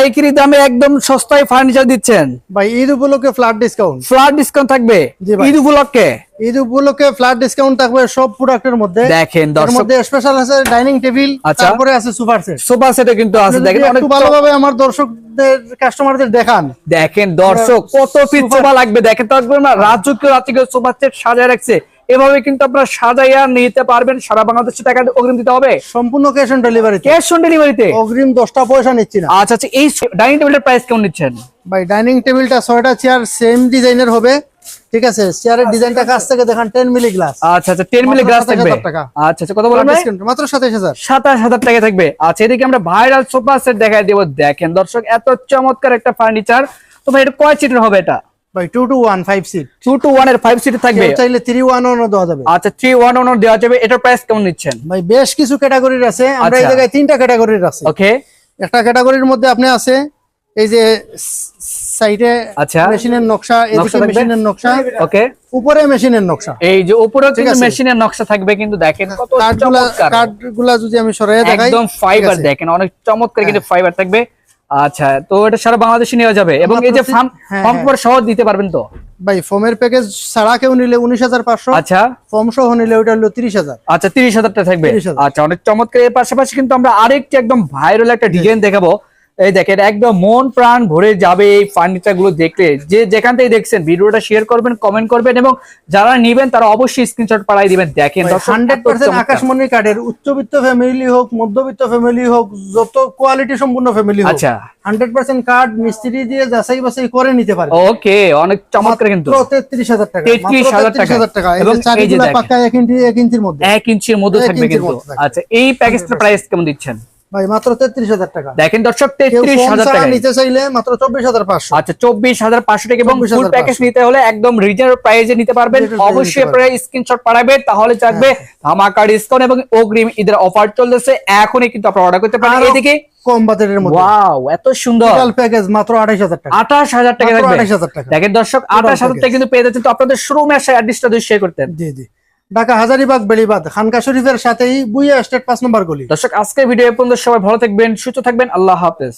পাইকারি দামে একদম সস্তায় ফার্নিচার দিচ্ছেন ভাই ঈদ উপলক্ষে ফ্ল্যাট ডিসকাউন্ট। ফ্ল্যাট ডিসকাউন্ট থাকবে জি ভাই। ঈদ উপলক্ষে ঈদ উপলক্ষে ফ্ল্যাট ডিসকাউন্ট থাকবে সব প্রোডাক্টের মধ্যে। দেখেন এর দর্শক, মধ্যে স্পেশাল আছে ডাইনিং টেবিল, আচ্ছা। তারপরে আছে সোফা সেট। সোফা সেটে কিন্তু আছে, দেখেন অনেক একটু ভালোভাবে আমার দর্শকদের কাস্টমারদের দেখান। দেখেন দর্শক কত পিস সোফা লাগবে, দেখেন তো একবার না রাজকীয় রাজকীয় সোফা সেট সাজায় রাখছে। এভাবে কিন্তু আপনারা সাজাইয়া নিতে পারবেন। সারা বাংলাদেশে টাকা অগ্রিম দিতে হবে, সম্পূর্ণ cash on delivery. Cash on ডেলিভারিতে অগ্রিম 10টা পয়সা নিচ্ছি না। আচ্ছা আচ্ছা, এই ডাইনিং টেবিলের প্রাইস কেমন নিচ্ছেন ভাই ডাইনিং টেবিলটা 6টা চেয়ার সেম ডিজাইনের হবে, ঠিক আছে। চেয়ারের ডিজাইনটা কাছ থেকে দেখেন 10 মিলি গ্লাস। আচ্ছা আচ্ছা, 10 মিলি গ্লাস থাকবে। 27,000 টাকা। আচ্ছা আচ্ছা, কত বলেন ভাই? মাত্র 27,000। 27,000 টাকা থাকবে। আচ্ছা, এদিকে আমরা ভাইরাল সোফা সেট দেখাই দেব। দেখেন দর্শক, এত চমৎকার একটা ফার্নিচার। তো ভাই এটা কয় সিটের হবে? এটা ভাই 2 to 1 5 সিট। 2 to 1 এর 5 সিট থাকবে। কেউ চাইলে 3-1 ও দেওয়া যাবে। আচ্ছা, 3-1 দেওয়া যাবে। এটার প্রাইস কেমন নিচ্ছেন? ভাই বেশ কিছু ক্যাটাগরির আছে, আমরা এই আচ্ছা। জায়গায় 3টা ক্যাটাগরির আছে। ওকে, একটা ক্যাটাগরির মধ্যে আপনি আছে এই যে সাইডে আচ্ছা। মেশিনের নকশা, নকশা এদিকে থাকবে। মেশিনের নকশা, ওকে, উপরে মেশিনের নকশা। এই যে উপরেও ঠিক কিন্তু আছে। মেশিনের নকশা থাকবে, কিন্তু দেখেন কত কাঠগুলা চমৎকার। কাঠগুলা যদি আমি সরাই দেখাই, একদম ফাইবার, ঠিক আছে। দেখেন অনেক চমৎকার কিন্তু হ্যাঁ। ফাইবার থাকবে। আচ্ছা, তো এটা সারা বাংলাদেশে নেওয়া যাবে এবং এই যে মাত্র ফার্ম হ্যাঁ, ফার্ম হ্যাঁ। পর সহ দিতে পারবেন তো? ভাই ফোমের প্যাকেজ ছাড়া কেউ নিলে 19,500, আচ্ছা ফোম সহ নিলে ওটা হলো 30,000। আচ্ছা, 30,000 টাকা থাকবে। 30,000। আচ্ছা, অনেক চমৎকার। এর পাশাপাশি কিন্তু আমরা আরেকটি একদম ভাইরাল একটা ডিজাইন দেখাবো। এই দেখেন, একদম মন প্রাণ ভরে যাবে এই ফার্নিচার গুলো দেখলে। যে যেখান থেকে দেখছেন ভিডিওটা শেয়ার করবেন, কমেন্ট করবেন এবং যারা নেবেন তারা অবশ্যই স্ক্রিনশট পাঠিয়ে দিবেন। দেখেন দর্শক, 100% আকাশমণি কাঠের, উচ্চবিত্ত ফ্যামিলি হোক, মধ্যবিত্ত ফ্যামিলি হোক, যত কোয়ালিটি সম্পূর্ণ ফ্যামিলি হোক, আচ্ছা 100% কাঠ মিস্ত্রি দিয়ে যাচাই বাছাই করে নিতে পারে। ওকে, অনেক চমৎকার কিন্তু। 33,000 টাকা। 33,000 টাকা। এবং এবং এই যে চারিগুলা দেখেন, পাকা 1 ইঞ্চির মধ্যে। 1 ইঞ্চির মধ্যে 1 থাকবে ইঞ্চির কিন্তু। মধ্যে থাকবে। আচ্ছা, এই প্যাকেজটার প্রাইস কেমন দিচ্ছেন? ভাই মাত্র 33,000 টাকা। দেখেন দর্শক, কেউ ফোম 33,000 ছাড়া টাকা। নিতে চাইলে মাত্র 24,500। আচ্ছা, 24,500 টাকা। এবং ফুল 24,500 প্যাকেজ নিতে হলে একদম রিজনেবল প্রাইসে নিতে পারবেন। Reasonable price অবশ্যই নিতে আপনারা স্ক্রিনশট পাঠাবেন, তাহলে থাকবে ধামাকা ডিসকাউন্ট এবং অগ্রিম ঈদের অফার চলতেছে। এখনই কিন্তু আপনারা অর্ডার করতে পারেন। আরো এদিকে কম বাজেটের মধ্যে ওয়াও, এত সুন্দর টোটাল প্যাকেজ মাত্র 28,000 টাকা। 28,000 টাকা মাত্র থাকবে। 28,000 টাকা। দেখেন দর্শক, 28,000 টাকা কিন্তু পেয়ে যাচ্ছেন। তো আপনাদের শোরুমে আসা অ্যাড্রেসটা যদি শেয়ার করতেন। জি জি, ঢাকা হাজারীবাগ বেড়িবাঁধ খানকা শরীফের সাথেই বুইয়া স্টেট 5 নম্বর গলি। দর্শক, আজকের ভিডিও এ পর্যন্ত। সবাই ভালো থাকবেন, সুস্থ থাকবেন। আল্লাহ হাফেজ।